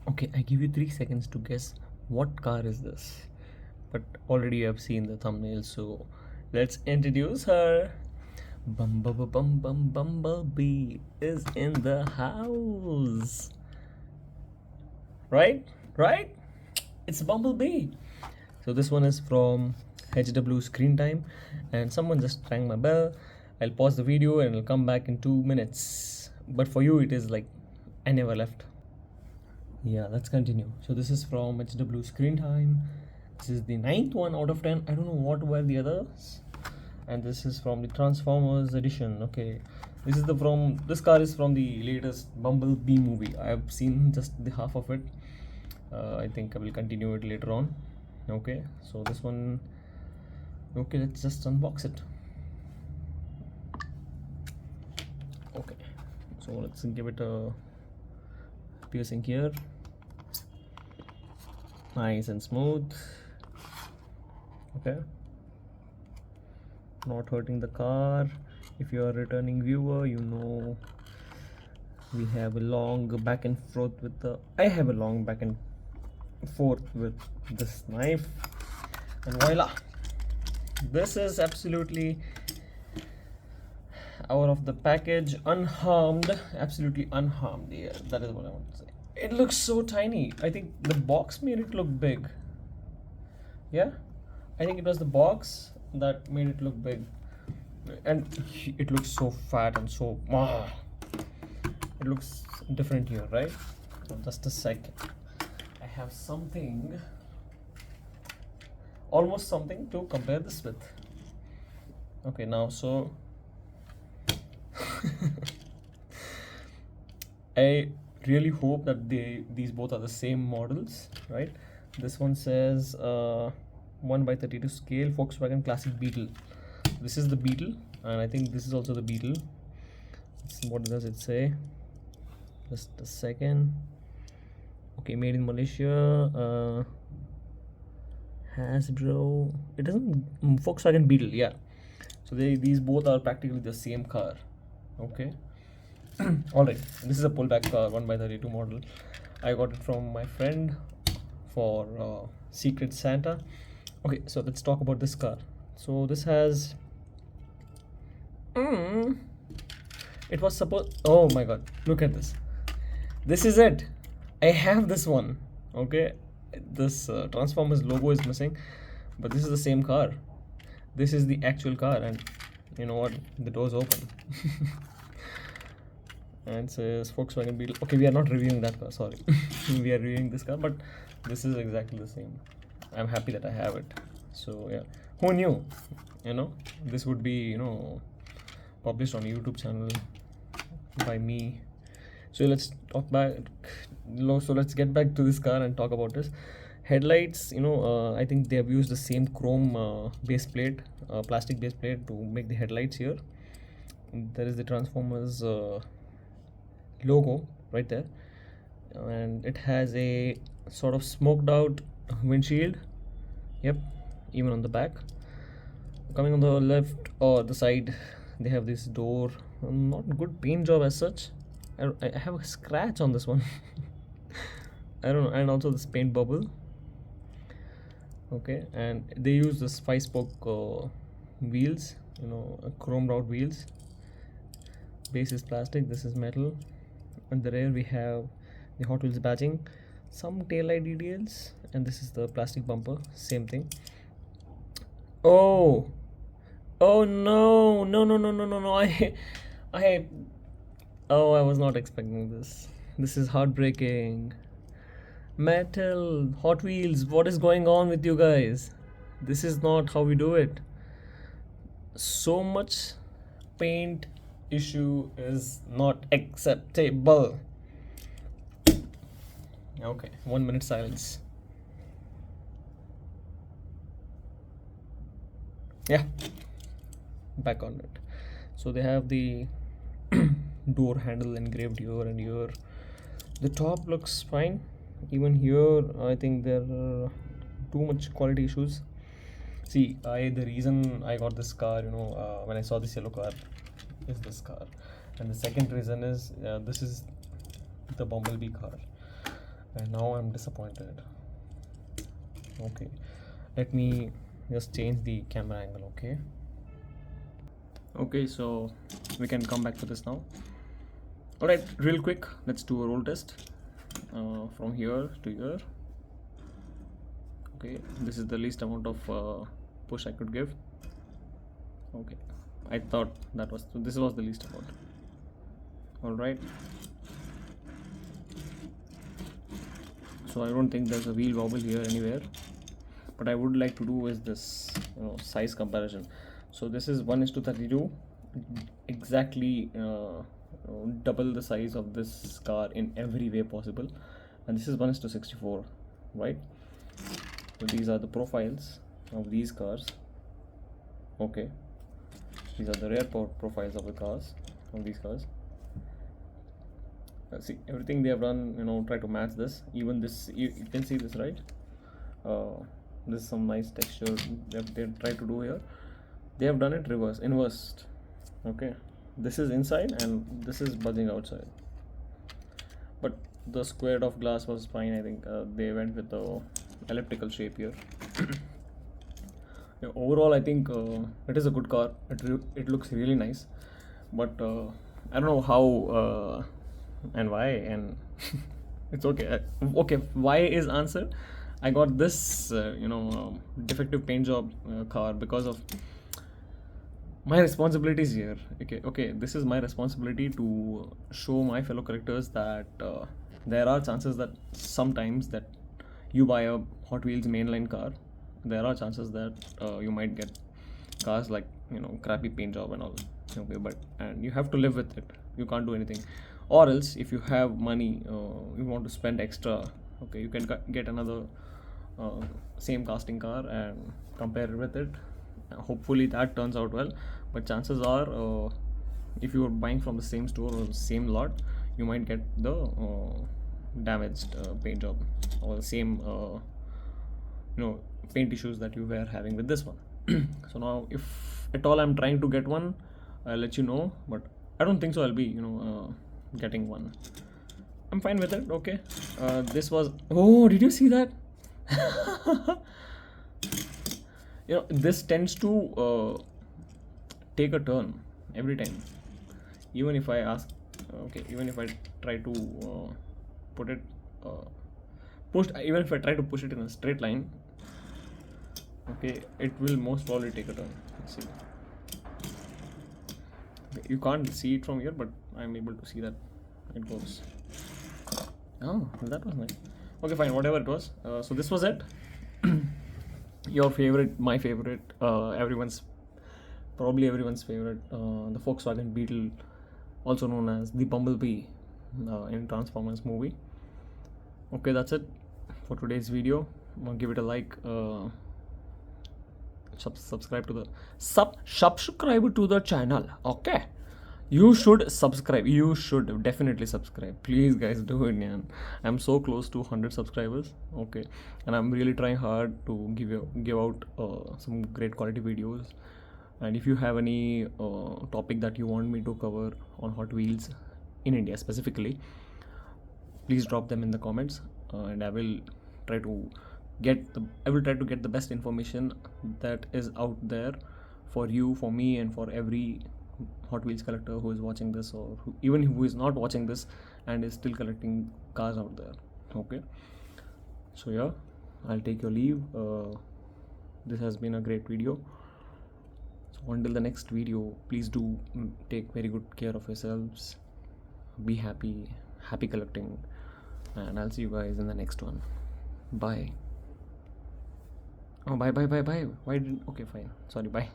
Okay, I give you 3 seconds to guess what car is this. But already you have seen the thumbnail, so let's introduce her. Bumblebee is in the house. Right? Right? It's Bumblebee. So this one is from HW Screen Time, and someone just rang my bell. I'll pause the video and I'll come back in 2 minutes. But for you, it is like I never left. Yeah, let's continue. So this is from HW Screen Time. This is the 9th one out of 10. I don't know what were the others. And this is from the Transformers edition. Okay, this car is from the latest Bumblebee movie. I have seen just the half of it. I think I will continue it later on. Okay, so this one. Okay, let's just unbox it. Okay, so let's give it a piercing here. Nice and smooth. Okay, not hurting the car. If you are a returning viewer, you know we have a long back and forth with the I have a long back and forth with this knife, and voila, this is absolutely out of the package, unharmed, absolutely unharmed. Yeah, that is what I want to say. It looks so tiny. I think the box made it look big. Yeah, I think it was the box that made it look big, and it looks so fat and so it looks different here, right? So just a second, I have something, almost something to compare this with. Okay, now so I really hope that these both are the same models, right? This one says 1/32 scale Volkswagen Classic Beetle. This is the Beetle, and I think this is also the Beetle. What does it say? Just a second. Okay, made in Malaysia. Hasbro. It doesn't. Volkswagen Beetle. Yeah. So these both are practically the same car. Okay. Alright, this is a pullback car, 1/32 model. I got it from my friend for Secret Santa. Okay, so let's talk about this car. So this has it was supposed, oh my god, look at this. This is it. I have this one. Okay, this Transformers logo is missing, but this is the same car. This is the actual car, and you know what, the door's open. And it says Volkswagen Beetle. Okay, we are not reviewing that car, sorry. We are reviewing this car, but this is exactly the same. I'm happy that I have it. So yeah, who knew, you know, this would be, you know, published on YouTube channel by me. So let's talk back. So let's get back to this car and talk about this. Headlights, you know, I think they have used the same chrome base plate, plastic base plate to make the headlights here. There is the Transformers logo right there, and it has a sort of smoked out windshield. Yep, even on the back. Coming on the left or the side, they have this door. Not good paint job as such. I have a scratch on this one. I don't know. And also this paint bubble. Okay, and they use this 5-spoke wheels, you know, chromed out wheels. Base is plastic, this is metal. And the rear we have the Hot Wheels badging, some taillight details, and this is the plastic bumper, same thing. Oh no, I was not expecting this. This is heartbreaking. Metal, Hot Wheels, what is going on with you guys? This is not how we do it. So much paint issue is not acceptable. Okay, 1 minute silence. Yeah, back on it. So they have the door handle engraved here and here. The top looks fine. Even here, I think there are too much quality issues. See, the reason I got this car, you know, when I saw this yellow car, is this car, and the second reason is this is the Bumblebee car. and now I'm disappointed. Okay, let me just change the camera angle. Okay, so we can come back to this now. Alright, real quick, let's do a roll test from here to here. Okay, this is the least amount of push I could give. Okay, I thought this was the least amount. Alright, so I don't think there's a wheel wobble here anywhere. What I would like to do is this, size comparison. So this is 1:32, exactly double the size of this car in every way possible, and this is 1:64, right? So these are the profiles of these cars. Okay, these are the rear profiles of the cars, of these cars. See, everything they have done, try to match this. Even this, you can see this, right? This is some nice texture they try to do here. They have done it inversed. Okay, this is inside and this is buzzing outside, but the squared off glass was fine. I think they went with the elliptical shape here. Yeah, overall I think it is a good car. It looks really nice, but I don't know how and why, and it's okay. Okay, why is answer. I got this defective paint job car because of my responsibilities here. Okay, this is my responsibility to show my fellow collectors that there are chances that sometimes that you buy a Hot Wheels mainline car, there are chances that you might get cars like crappy paint job and all. Okay, and you have to live with it. You can't do anything. Or else, if you have money, you want to spend extra, okay, you can get another same casting car and compare it with it. Hopefully that turns out well, but chances are if you are buying from the same store or the same lot, you might get the damaged paint job or the same paint issues that you were having with this one. So now if at all I'm trying to get one, I'll let you know, but I don't think so I'll be getting one. I'm fine with it. Okay, this was, oh, did you see that? This tends to take a turn every time. Even if I ask, even if I try to even if I try to push it in a straight line, okay, it will most probably take a turn. Let's see. Okay, you can't see it from here, but I'm able to see that it goes. Oh, that was nice. Okay, fine, whatever it was. So this was it. Your favorite, my favorite, probably everyone's favorite, the Volkswagen Beetle, also known as the Bumblebee in Transformers movie. Okay, that's it for today's video. Give it a like, subscribe to the channel. Okay, you should subscribe. You should definitely subscribe. Please, guys, do it, man. I'm so close to 100 subscribers. Okay, and I'm really trying hard to give out some great quality videos. And if you have any topic that you want me to cover on Hot Wheels in India specifically, please drop them in the comments, and I will try to get the best information that is out there for you, for me, and for every Hot Wheels collector who is watching this, or even who is not watching this and is still collecting cars out there. Okay, so yeah, I'll take your leave. This has been a great video. So until the next video, please do take very good care of yourselves. Be happy collecting, and I'll see you guys in the next one. Bye. Oh, bye. Why didn't? Okay, fine. Sorry, bye.